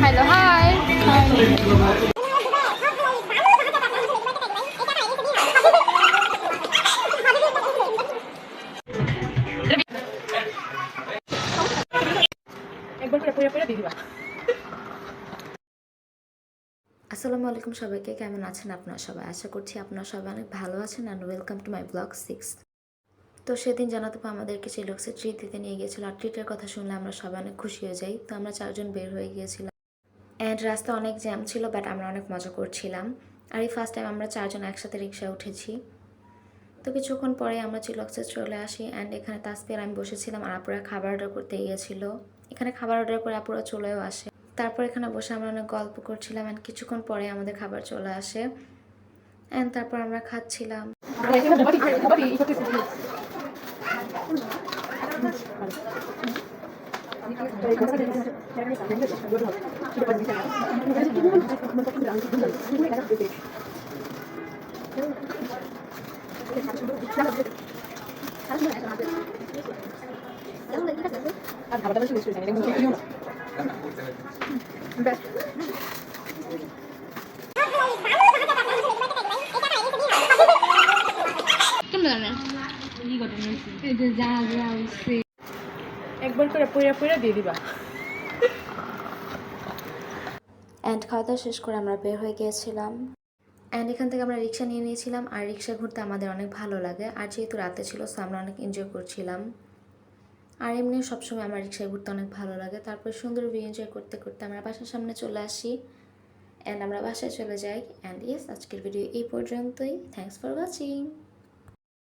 Hello hi. আসসালামু আলাইকুম সবাইকে, কেমন আছেন আপনারা সবাই? আশা করছি আপনারা সবাই অনেক ভালো আছেন and welcome to my blog 6। তো সেদিন জানাতে আমাদেরকে চিলক্সে ট্রিট দিতে নিয়ে গিয়েছিল, আর ট্রিটের কথা শুনলে আমরা সবাই অনেক খুশি হয়ে যাই। তো আমরা 4জন বের হয়ে গিয়েছিলাম অ্যান্ড রাস্তা অনেক জ্যাম ছিল, বাট আমরা অনেক মজা করছিলাম। আর এই ফার্স্ট টাইম আমরা 4জন একসাথে রিক্সায় উঠেছি। তো কিছুক্ষণ পরে আমরা চিলক্সে চলে আসি অ্যান্ড এখানে তাসফিয়া আমি বসেছিলাম আর আপুরা খাবার অর্ডার করতে গিয়েছিল। এখানে খাবার অর্ডার করে আপুরা চলেও আসে। তারপর এখানে বসে আমরা অনেক গল্প করছিলাম অ্যান্ড কিছুক্ষণ পরে আমাদের খাবার চলে আসে অ্যান্ড তারপর আমরা খাচ্ছিলাম। একবার করে পুরা পুরা দিয়ে দিবা। অ্যান্ড খাওয়া দাওয়া শেষ করে আমরা বের হয়ে গিয়েছিলাম অ্যান্ড এখান থেকে আমরা রিক্সা নিয়ে নিয়েছিলাম। আর রিক্সা ঘুরতে আমাদের অনেক ভালো লাগে, আর যেহেতু রাতে ছিল সো আমরা অনেক এনজয় করছিলাম। আর এমনি সবসময় আমার রিক্সায় ঘুরতে অনেক ভালো লাগে। তারপর সুন্দর ভিউ এনজয় করতে করতে আমরা বাসার সামনে চলে আসি অ্যান্ড আমরা বাসায় চলে যাই। অ্যান্ড ইয়েস, আজকের ভিডিও এই পর্যন্তই। Thanks for watching.